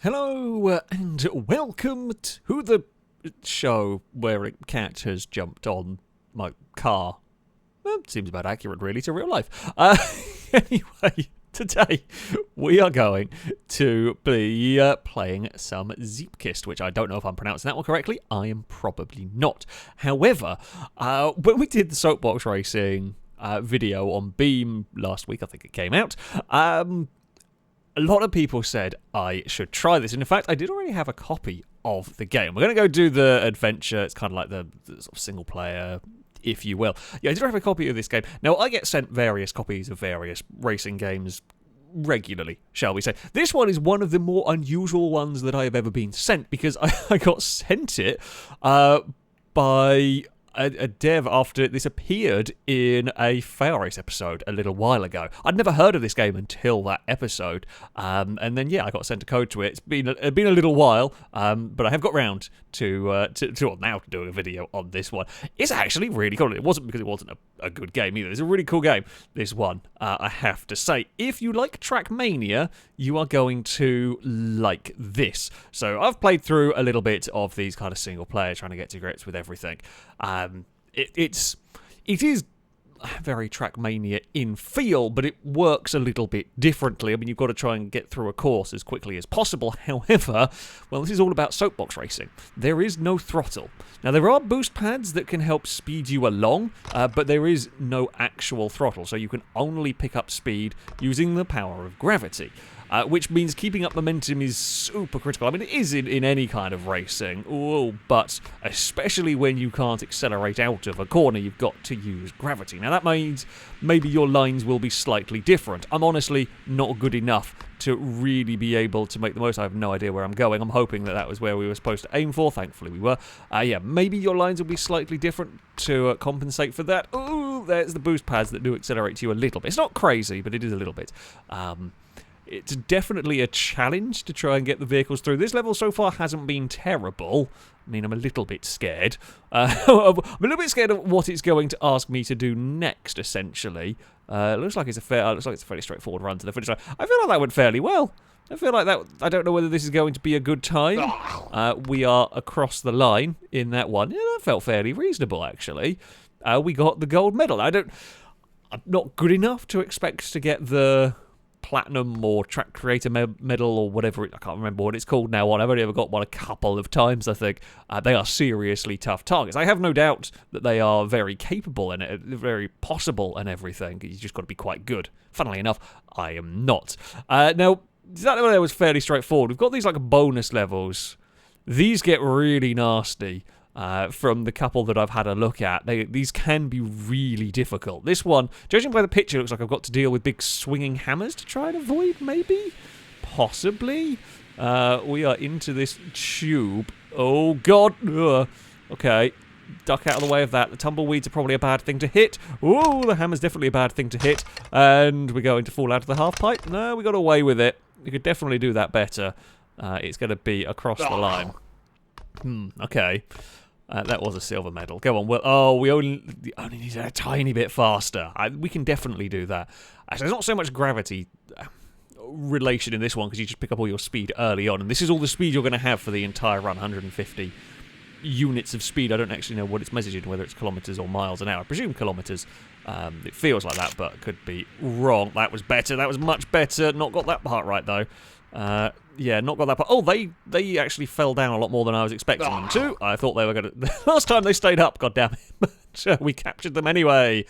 Hello and welcome to the show where a cat has jumped on my car. Well, seems about accurate, really, to real life. Anyway, today we are going to be playing some Zeepkist, which I don't know if I'm pronouncing that one correctly. I am probably not. However, when we did the soapbox racing video on Beam last week, I think it came out, a lot of people said I should try this. And in fact, I did already have a copy of the game. We're going to go do the adventure. It's kind of like the sort of single player, if you will. Yeah, I did have a copy of this game. Now, I get sent various copies of various racing games regularly, shall we say. This one is one of the more unusual ones that I have ever been sent, because I got sent it by a dev after this appeared in a Fail Race episode a little while ago. I'd never heard of this game until that episode, and then I got sent a code to it. It's been a little while, but I have got round to now doing a video on this one. It's actually really cool. It wasn't because it wasn't a good game either. It's a really cool game, this one, I have to say. If you like Trackmania, you are going to like this. So I've played through a little bit of these kind of single player, trying to get to grips with everything. It is very Trackmania in feel, but it works a little bit differently. I mean, you've got to try and get through a course as quickly as possible. However, well, this is all about soapbox racing. There is no throttle. Now, there are boost pads that can help speed you along, but there is no actual throttle, so you can only pick up speed using the power of gravity. Which means keeping up momentum is super critical. I mean, it is in any kind of racing, but especially when you can't accelerate out of a corner, you've got to use gravity. Now, that means maybe your lines will be slightly different. I'm honestly not good enough to really be able to make the most. I have no idea where I'm going. I'm hoping that was where we were supposed to aim for. Thankfully, we were. Maybe your lines will be slightly different to compensate for that. Ooh, there's the boost pads that do accelerate you a little bit. It's not crazy, but it is a little bit. It's definitely a challenge to try and get the vehicles through. This level so far hasn't been terrible. I mean, I'm a little bit scared. I'm a little bit scared of what it's going to ask me to do next, essentially. It looks like it's a fairly straightforward run to the finish line. I feel like that went fairly well. I feel like that. I don't know whether this is going to be a good time. We are across the line in that one. Yeah, that felt fairly reasonable, actually. We got the gold medal. I'm not good enough to expect to get the platinum or track creator medal or whatever I can't remember what it's called now on. I've only ever got one a couple of times, I think. They are seriously tough targets. I have no doubt that they are very capable and very possible and everything. You just got to be quite good. Funnily enough, I am not. Now, that level there was fairly straightforward. We've got these like bonus levels. These get really nasty. From the couple that I've had a look at. These can be really difficult. This one, judging by the picture, looks like I've got to deal with big swinging hammers to try and avoid, maybe? Possibly? We are into this tube. Oh, God. Okay. Duck out of the way of that. The tumbleweeds are probably a bad thing to hit. Oh, the hammer's definitely a bad thing to hit. And we're going to fall out of the half pipe. No, we got away with it. We could definitely do that better. It's going to be across the line. Okay. That was a silver medal. Go on. Well, we only need it a tiny bit faster. We can definitely do that. Actually, there's not so much gravity relation in this one because you just pick up all your speed early on. And this is all the speed you're going to have for the entire run, 150 units of speed. I don't actually know what it's measured in, whether it's kilometres or miles an hour. I presume kilometres. It feels like that, but could be wrong. That was better. That was much better. Not got that part right, though. Yeah, not got that part. Oh, they actually fell down a lot more than I was expecting them to. I thought they were going to... Last time they stayed up, goddammit. But we captured them anyway.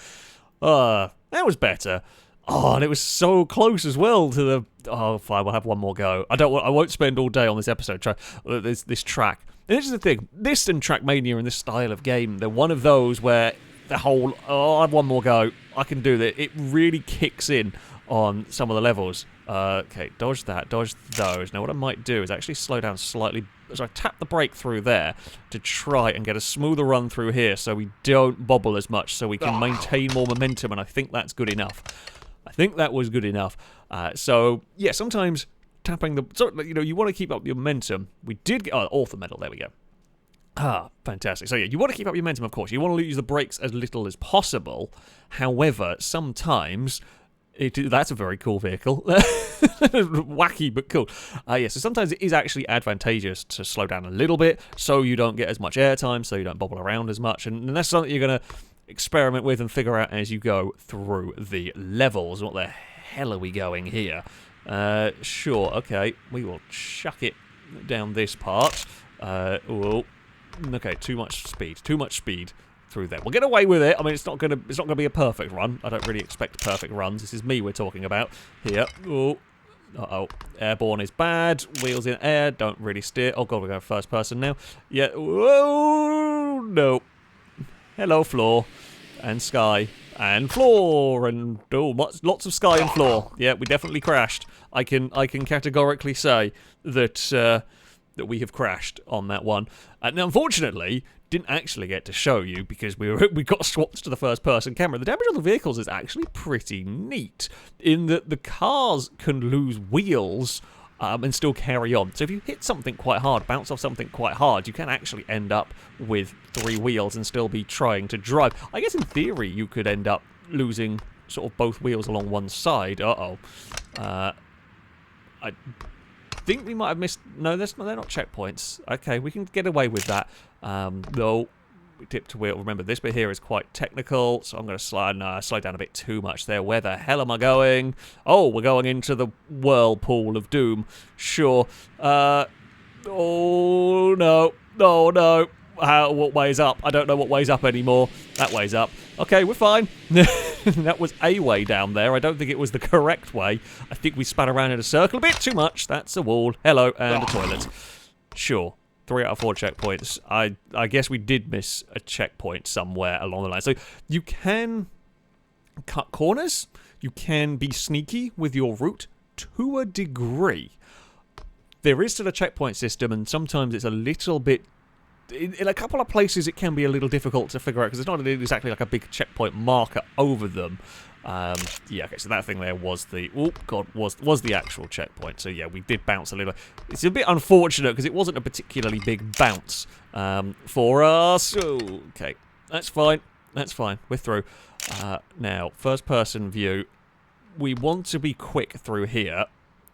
That was better. Oh, and it was so close as well to the... Oh, fine, we'll have one more go. I won't spend all day on this episode, this track. And this is the thing. This and Trackmania and this style of game, they're one of those where the whole... Oh, I'll have one more go. I can do that. It really kicks in on some of the levels. Okay, dodge that, dodge those. Now what I might do is actually slow down slightly. So I tap the brake through there to try and get a smoother run through here so we don't bobble as much, so we can maintain more momentum, and I think that's good enough. I think that was good enough. So, yeah, sometimes tapping the... So, you want to keep up your momentum. We did get... Oh, author medal, there we go. Fantastic. So yeah, you want to keep up your momentum, of course. You want to use the brakes as little as possible. However, sometimes That's a very cool vehicle. Wacky, but cool. Yeah, so sometimes it is actually advantageous to slow down a little bit so you don't get as much airtime, so you don't bobble around as much. And that's something you're going to experiment with and figure out as you go through the levels. What the hell are we going here? Sure, okay. We will chuck it down this part. Okay, too much speed. Too much speed. Through there. We'll get away with it. I mean, it's not gonna be a perfect run. I don't really expect perfect runs. This is me we're talking about here. Oh, airborne is bad. Wheels in air. Don't really steer. Oh god, we're going first person now. Yeah. Whoa, no. Hello, floor and sky and floor and lots of sky and floor. Yeah, we definitely crashed. I can categorically say that that we have crashed on that one. Now, unfortunately, didn't actually get to show you because we got swapped to the first-person camera. The damage on the vehicles is actually pretty neat in that the cars can lose wheels and still carry on. So if you hit something quite hard, bounce off something quite hard, you can actually end up with 3 wheels and still be trying to drive. I guess in theory you could end up losing sort of both wheels along one side. I think we might have missed... No, they're not checkpoints. Okay, we can get away with that. Though, we tipped to wheel. Remember, this bit here is quite technical, so I'm going to slow down a bit too much there. Where the hell am I going? Oh, we're going into the whirlpool of doom. Sure. Oh, no. Oh, no. What way's up? I don't know what way's up anymore. That way's up. Okay, we're fine. That was a way down there. I don't think it was the correct way. I think we span around in a circle a bit too much. That's a wall. Hello, and a toilet. Sure. 3 out of 4 checkpoints. I guess we did miss a checkpoint somewhere along the line. So you can cut corners. You can be sneaky with your route to a degree. There is still a checkpoint system, and sometimes it's a little bit... In a couple of places it can be a little difficult to figure out because it's not exactly like a big checkpoint marker over them. Yeah, okay, so that thing there was the... Oh, God, was the actual checkpoint. So, yeah, we did bounce a little. It's a bit unfortunate because it wasn't a particularly big bounce for us. Okay, that's fine. That's fine. We're through. Now, first-person view. We want to be quick through here.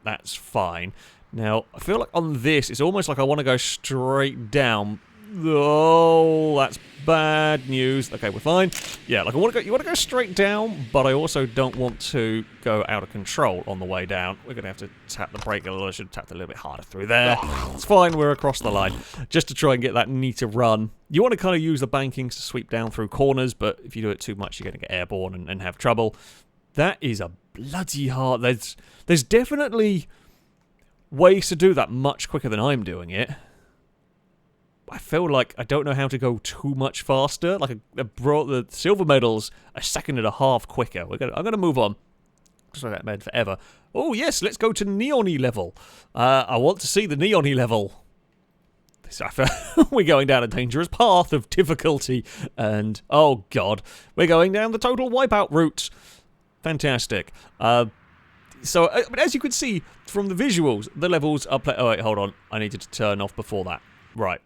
That's fine. Now, I feel like on this, it's almost like I want to go straight down. Oh, that's bad news. Okay, we're fine. Yeah, like you want to go straight down, but I also don't want to go out of control on the way down. We're going to have to tap the brake a little. I should have tapped a little bit harder through there. It's fine, we're across the line. Just to try and get that neater run. You want to kind of use the bankings to sweep down through corners, but if you do it too much, you're going to get airborne and have trouble. That is a bloody hard... There's definitely ways to do that much quicker than I'm doing it. I feel like I don't know how to go too much faster. Like I brought the silver medals a second and a half quicker. I'm gonna move on. Just like that med forever. Oh yes, let's go to neon-y level. I want to see the neon-y level. We're going down a dangerous path of difficulty, and oh god, we're going down the total wipeout route. Fantastic. So, but as you can see from the visuals, the levels are... Oh wait, hold on. I needed to turn off before that. Right.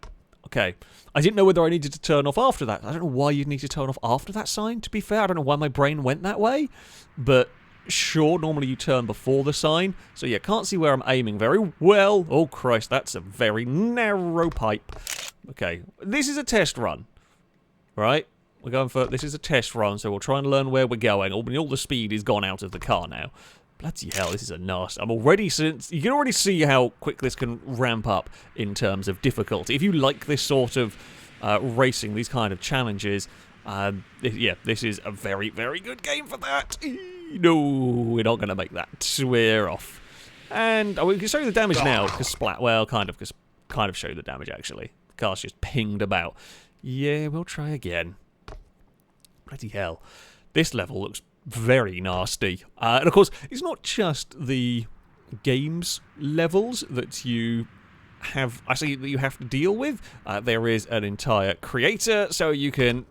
Okay. I didn't know whether I needed to turn off after that. I don't know why you'd need to turn off after that sign, to be fair. I don't know why my brain went that way. But sure, normally you turn before the sign. So yeah, can't see where I'm aiming very well. Oh Christ, that's a very narrow pipe. Okay. This is a test run. Right? We're going for... This is a test run, so we'll try and learn where we're going. All the speed is gone out of the car now. Bloody hell, this is a nasty... You can already see how quick this can ramp up in terms of difficulty. If you like this sort of racing, these kind of challenges, yeah, this is a very, very good game for that. No, we're not going to make that. We're off. And we can show you the damage now, because splat... Well, kind of show you the damage, actually. The car's just pinged about. Yeah, we'll try again. Bloody hell. This level looks very nasty. And of course, it's not just the games levels that you have, that you have to deal with. There is an entire creator, so you can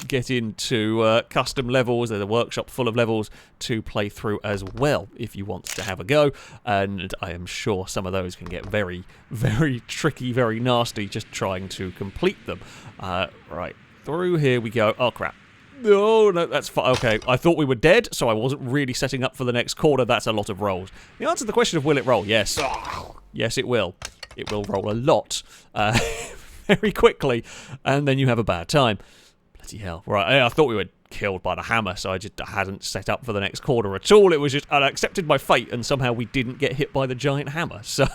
get into custom levels. There's a workshop full of levels to play through as well if you want to have a go. And I am sure some of those can get very, very tricky, very nasty just trying to complete them. Right, through here we go. Oh crap. No, that's fine. Okay, I thought we were dead, so I wasn't really setting up for the next corner. That's a lot of rolls. The answer to the question of will it roll? Yes. Yes, it will. It will roll a lot. Very quickly, and then you have a bad time. Bloody hell. Right, I thought we were killed by the hammer, so I just hadn't set up for the next corner at all. It was just, I accepted my fate, and somehow we didn't get hit by the giant hammer. So,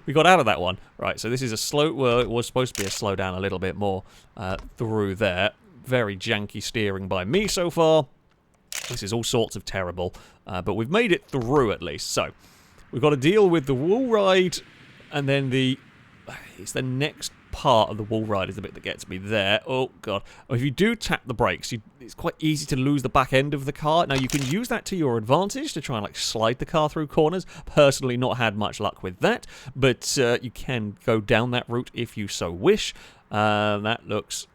we got out of that one. Right, so this is a slow, well, it was supposed to be a slow down a little bit more through there. Very janky steering by me so far. This is all sorts of terrible, but we've made it through at least. So, we've got to deal with the wall ride, and then it's the next part of the wall ride is the bit that gets me there. Oh, God. If you do tap the brakes, it's quite easy to lose the back end of the car. Now, you can use that to your advantage to try and, like, slide the car through corners. Personally, not had much luck with that, but you can go down that route if you so wish. That looks...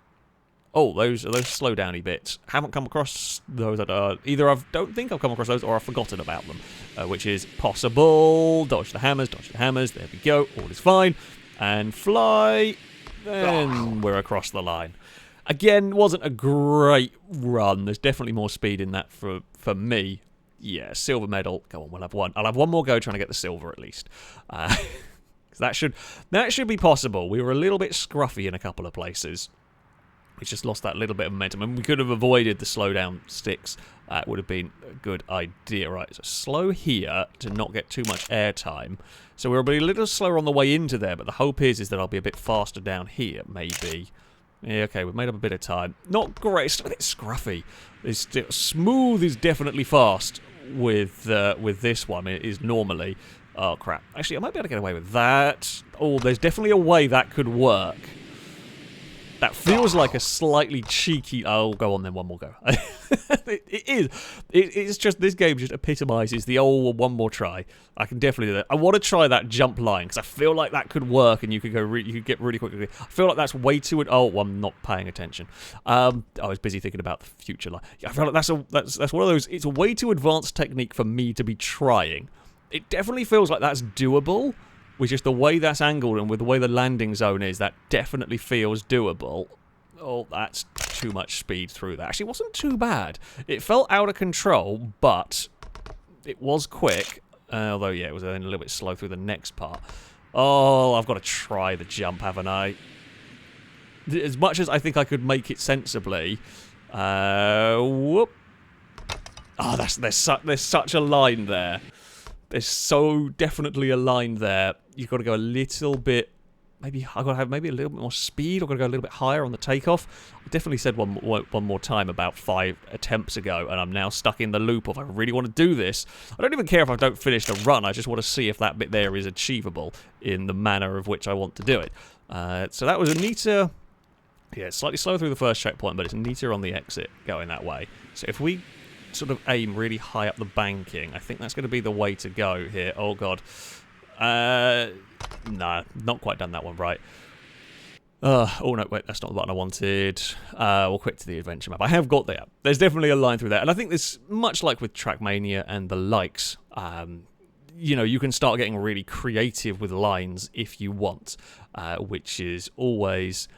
Oh, those slow downy bits. Haven't come across those that are... Either I don't think I've come across those or I've forgotten about them, which is possible. Dodge the hammers, dodge the hammers. There we go. All is fine. And fly. Then we're across the line. Again, wasn't a great run. There's definitely more speed in that for me. Yeah, silver medal. Go on, we'll have one. I'll have one more go trying to get the silver at least. That should be possible. We were a little bit scruffy in a couple of places. We just lost that little bit of momentum, and we could have avoided the slowdown sticks. That would have been a good idea. Right, so slow here to not get too much air time. So we'll be a little slower on the way into there, but the hope is that I'll be a bit faster down here, maybe. Yeah, okay, we've made up a bit of time. Not great, it's a bit scruffy. Smooth is definitely fast with this one. It is normally. Oh, crap. Actually, I might be able to get away with that. Oh, there's definitely a way that could work. That feels like a slightly cheeky... Oh, go on then, one more go. It is. It's just, this game just epitomises the old one more try. I can definitely do that. I want to try that jump line, because I feel like that could work, and you could you could get really quickly. I feel like that's way too... Oh, well, I'm not paying attention. I was busy thinking about the future line. Yeah, I feel like that's one of those... It's a way too advanced technique for me to be trying. It definitely feels like that's doable. With just the way that's angled and with the way the landing zone is, that definitely feels doable. Oh, that's too much speed through that. Actually, it wasn't too bad. It felt out of control, but it was quick. Although, yeah, it was then a little bit slow through the next part. Oh, I've got to try the jump, haven't I? As much as I think I could make it sensibly. Whoop. Oh, there's such a line there. There's so definitely a line there. You've got to go a little bit... Maybe I've got to have maybe a little bit more speed. I've got to go a little bit higher on the takeoff. I definitely said one more time about 5 attempts ago, and I'm now stuck in the loop of I really want to do this. I don't even care if I don't finish the run. I just want to see if that bit there is achievable in the manner of which I want to do it. So that was a neater... Yeah, it's slightly slower through the first checkpoint, but it's neater on the exit going that way. So if we... sort of aim really high up the banking. I think that's going to be the way to go here. Oh, God. No, not quite done that one right. Oh, no, wait, that's not the button I wanted. We'll quit to the adventure map. I have got there. There's definitely a line through there. And I think this, much like with Trackmania and the likes, you know, you can start getting really creative with lines if you want, which is always...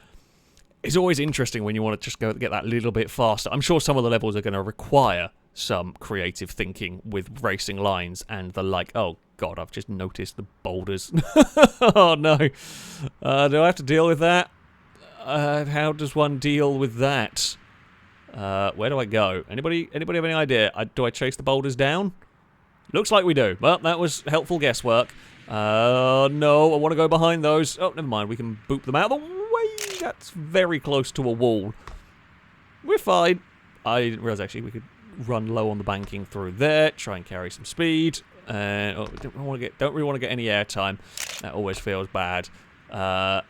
It's always interesting when you want to just go get that little bit faster. I'm sure some of the levels are going to require some creative thinking with racing lines and the like. Oh, God, I've just noticed the boulders. Oh, no. Do I have to deal with that? How does one deal with that? Where do I go? Anybody have any idea? Do I chase the boulders down? Looks like we do. Well, that was helpful guesswork. No, I want to go behind those. Oh, never mind. We can boop them out of the way. That's very close to a wall. We're fine. I didn't realise, actually, we could run low on the banking through there. Try and carry some speed. Oh, don't really want to get any air time. That always feels bad. I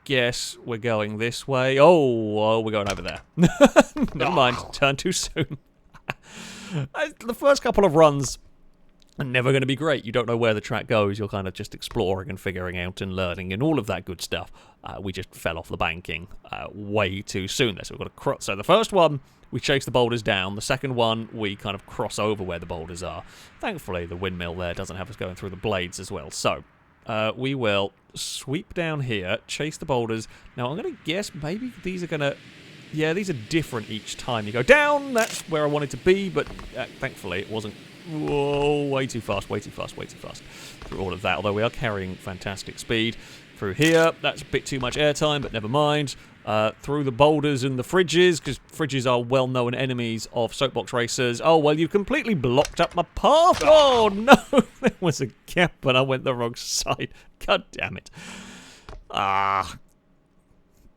guess we're going this way. Oh, we're going over there. Never mind. Turn too soon. The first couple of runs are never going to be great. You don't know where the track goes. You're kind of just exploring and figuring out and learning and all of that good stuff. We just fell off the banking way too soon there. So we've got to cross. So the first one, we chase the boulders down. The second one, we kind of cross over where the boulders are. Thankfully, the windmill there doesn't have us going through the blades as well. So we will sweep down here, chase the boulders. Now, I'm going to guess maybe these are going to... Yeah, these are different each time you go down. That's where I wanted to be, but thankfully it wasn't. Whoa, way too fast, way too fast, way too fast through all of that, although we are carrying fantastic speed. Through here, that's a bit too much airtime, but never mind. Through the boulders and the fridges, because fridges are well-known enemies of soapbox racers. Oh, well, you completely blocked up my path. Oh, no, there was a gap and I went the wrong side. God damn it. Ah,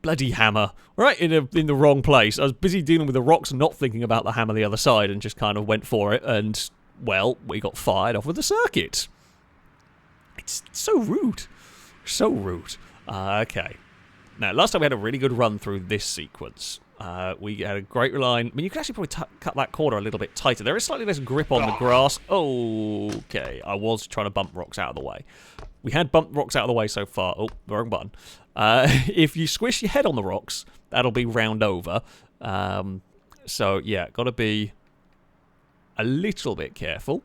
bloody hammer. Right in the wrong place. I was busy dealing with the rocks and not thinking about the hammer the other side and just kind of went for it, and, well, we got fired off of the circuit. It's so rude. So rude. Okay. Now, last time we had a really good run through this sequence. We had a great line. I mean, you could actually probably cut that corner a little bit tighter. There is slightly less grip on the grass. Okay. I was trying to bump rocks out of the way. We had bumped rocks out of the way so far. Oh, the wrong button. If you squish your head on the rocks, that'll be round over. So, yeah, got to be a little bit careful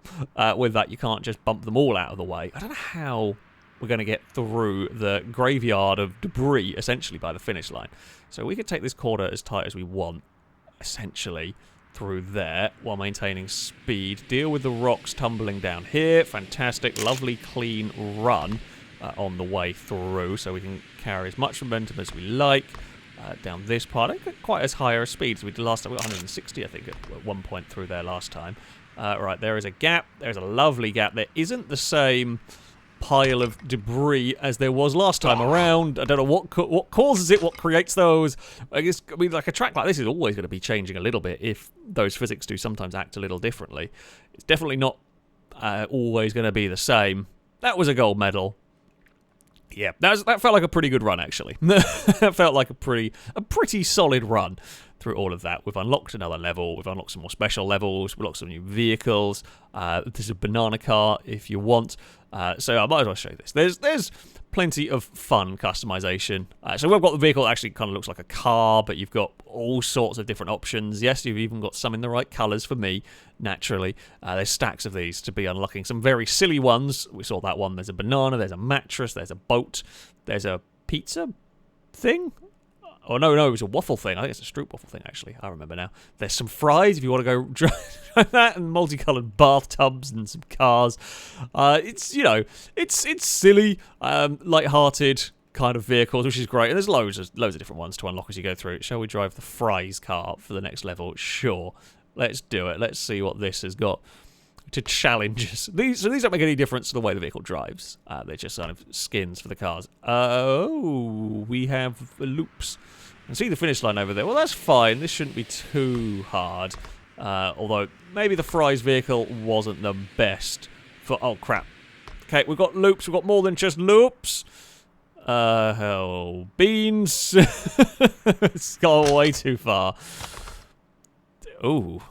with that. You can't just bump them all out of the way. I don't know how we're going to get through the graveyard of debris, essentially, by the finish line. So we could take this corner as tight as we want, essentially, through there, while maintaining speed. Deal with the rocks tumbling down here. Fantastic, lovely, clean run on the way through, so we can carry as much momentum as we like. Down this part, I got quite as high a speed as we did last time. We got 160, I think, at one point through there last time. Right, there is a gap. There's a lovely gap. There isn't the same pile of debris as there was last time around. I don't know what causes it, what creates those. I mean, like a track like this is always going to be changing a little bit if those physics do sometimes act a little differently. It's definitely not always going to be the same. That was a gold medal. Yeah, that felt like a pretty good run, actually. That felt like a pretty solid run through all of that. We've unlocked another level. We've unlocked some more special levels. We've unlocked some new vehicles. There's a banana car if you want. So I might as well show you this. There's plenty of fun customization. So we've got the vehicle that actually kind of looks like a car, but you've got all sorts of different options. Yes, you've even got some in the right colours for me, naturally. There's stacks of these to be unlocking. Some very silly ones. We saw that one. There's a banana, there's a mattress, there's a boat, there's a pizza thing. Oh, no, it was a waffle thing. I think it's a Stroop waffle thing, actually. I remember now. There's some fries if you want to go drive that, and multicoloured bathtubs and some cars. It's, you know, it's silly, light-hearted kind of vehicles, which is great. And there's loads of different ones to unlock as you go through. Shall we drive the fries car for the next level? Sure. Let's do it. Let's see what this has got to challenge us. These don't make any difference to the way the vehicle drives. They're just kind of skins for the cars. Oh, we have loops. And see the finish line over there. Well, that's fine. This shouldn't be too hard. Although, maybe the Fry's vehicle wasn't the best for... Oh, crap. Okay, we've got loops. We've got more than just loops. Oh, beans. It's gone way too far. Ooh.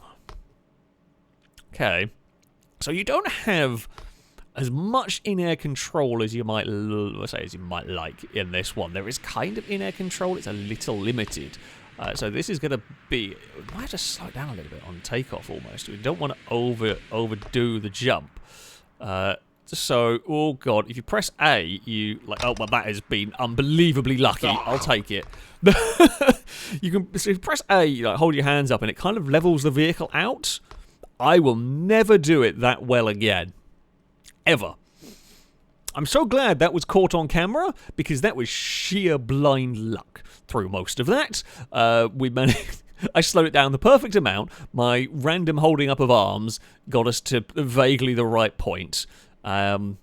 Okay. So you don't have as much in-air control as you might like in this one. There is kind of in-air control. It's a little limited. So this is going to be... We might have to slow it down a little bit on takeoff almost. We don't want to overdo the jump. So, oh god, if you press A, you... Oh, well, that has been unbelievably lucky. I'll take it. So if you press A, hold your hands up, and it kind of levels the vehicle out. I will never do it that well again. Ever. I'm so glad that was caught on camera, because that was sheer blind luck through most of that. We managed... I slowed it down the perfect amount. My random holding up of arms got us to vaguely the right point. There's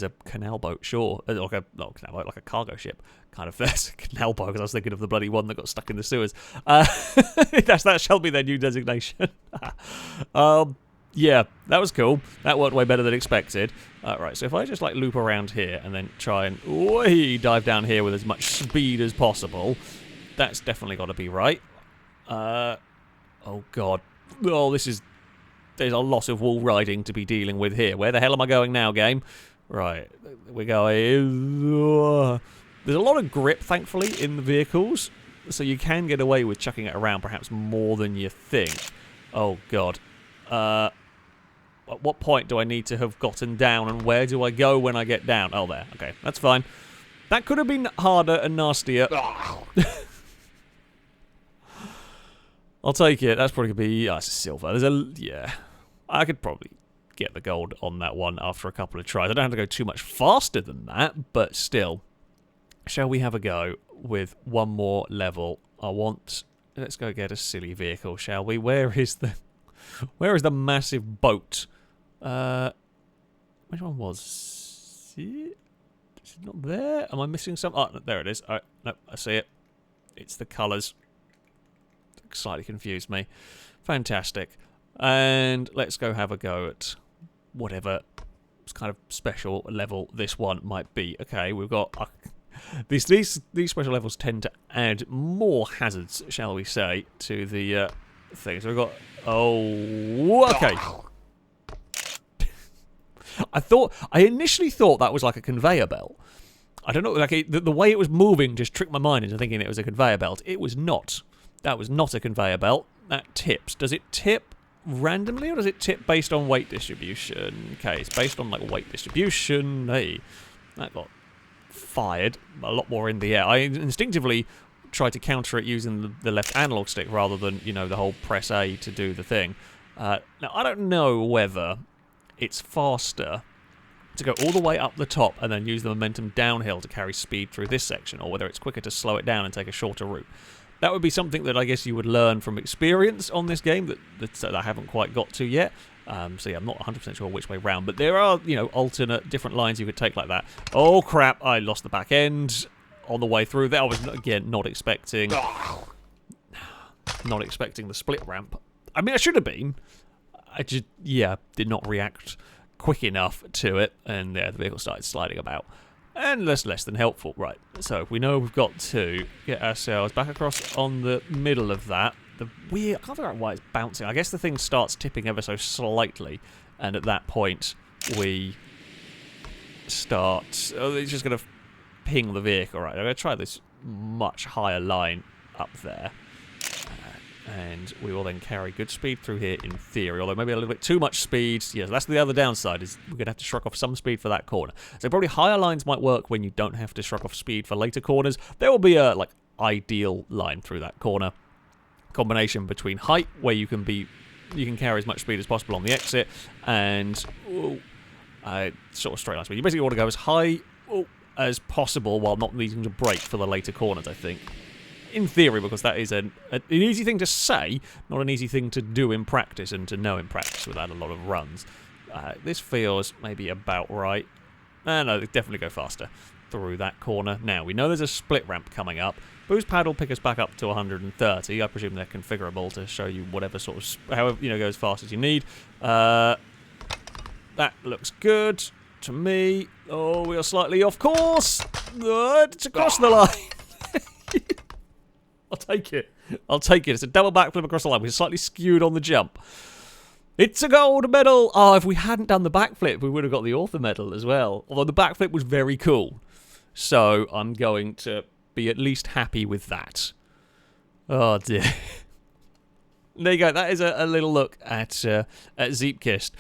a canal boat, sure. Not a canal boat, like a cargo ship. Kind of, there's a canal boat, because I was thinking of the bloody one that got stuck in the sewers. That shall be their new designation. Yeah, that was cool. That worked way better than expected. Right, so if I just loop around here and then try and dive down here with as much speed as possible, that's definitely got to be right. Oh god. Oh, there's a lot of wall riding to be dealing with here. Where the hell am I going now, game? Right, we're going... There's a lot of grip, thankfully, in the vehicles, so you can get away with chucking it around perhaps more than you think. Oh, God. At what point do I need to have gotten down, and where do I go when I get down? Oh, there. Okay, that's fine. That could have been harder and nastier. I'll take it. That's probably going to be... Oh, it's a silver. Yeah. I could probably get the gold on that one after a couple of tries. I don't have to go too much faster than that, but still. Shall we have a go with one more level? Let's go get a silly vehicle, shall we? Where is the massive boat? Which one was it? Is it not there? Am I missing some? Oh, no, there it is. Alright, no, I see it. It's the colours. Slightly confused me. Fantastic. And let's go have a go at whatever kind of special level this one might be. Okay, we've got... These special levels tend to add more hazards, shall we say, to the thing. So we've got... Oh, okay. I initially thought that was like a conveyor belt. I don't know, like the way it was moving just tricked my mind into thinking it was a conveyor belt. It was not. That was not a conveyor belt. That tips. Does it tip randomly or does it tip based on weight distribution? Okay, it's based on like weight distribution. Hey, that got fired a lot more in the air. I instinctively tried to counter it using the left analog stick rather than, you know, the whole press A to do the thing. Now, I don't know whether it's faster to go all the way up the top and then use the momentum downhill to carry speed through this section, or whether it's quicker to slow it down and take a shorter route. That would be something that I guess you would learn from experience on this game that I haven't quite got to yet. So yeah, I'm not 100% sure which way round, but there are, you know, alternate different lines you could take like that. Oh crap, I lost the back end on the way through there. I was, again, not expecting the split ramp. I mean, I should have been. I just, yeah, did not react quick enough to it, and yeah, the vehicle started sliding about. And that's less than helpful. Right, so we know we've got to get ourselves back across on the middle of that. I can't figure out why it's bouncing. I guess the thing starts tipping ever so slightly, and at that point we start... Oh, it's just going to ping the vehicle. Right, I'm going to try this much higher line up there. And we will then carry good speed through here in theory, although maybe a little bit too much speed. Yes, that's the other downside, is we're going to have to shrug off some speed for that corner. So probably higher lines might work when you don't have to shrug off speed for later corners. There will be a like ideal line through that corner. Combination between height, where you can carry as much speed as possible on the exit, and sort of straight line speed. You basically want to go as high as possible while not needing to brake for the later corners, I think. In theory, because that is an easy thing to say, not an easy thing to do in practice and to know in practice without a lot of runs. This feels maybe about right. No, definitely go faster through that corner. Now, we know there's a split ramp coming up. Boost pad will pick us back up to 130. I presume they're configurable to show you whatever sort of, however, you know, go as fast as you need. That looks good to me. Oh, we are slightly off course. It's across the line. I'll take it. I'll take it. It's a double backflip across the line. We're slightly skewed on the jump. It's a gold medal. Oh, if we hadn't done the backflip, we would have got the author medal as well. Although the backflip was very cool. So I'm going to be at least happy with that. Oh, dear. There you go. That is a little look at Zeepkist.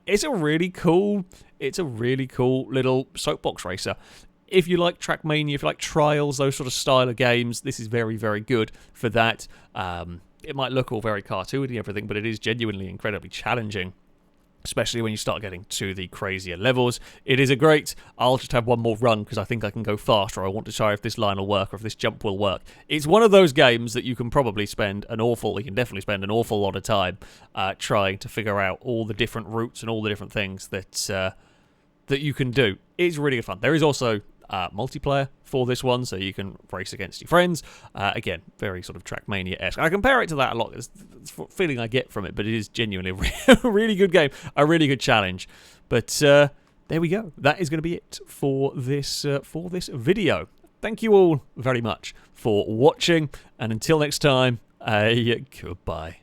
It's a really cool little soapbox racer. If you like Trackmania, if you like Trials, those sort of style of games, this is very, very good for that. It might look all very cartoony and everything, but it is genuinely incredibly challenging, especially when you start getting to the crazier levels. It is a great... I'll just have one more run because I think I can go faster. I want to try if this line will work or if this jump will work. It's one of those games that you can probably spend you can definitely spend an awful lot of time trying to figure out all the different routes and all the different things that you can do. It's really good fun. There is also... multiplayer for this one, so you can race against your friends. Again, very sort of Trackmania-esque. I compare it to that a lot. It's the feeling I get from it, but it is genuinely a really good game, a really good challenge. But there we go. That is going to be it for this video. Thank you all very much for watching, and until next time, goodbye.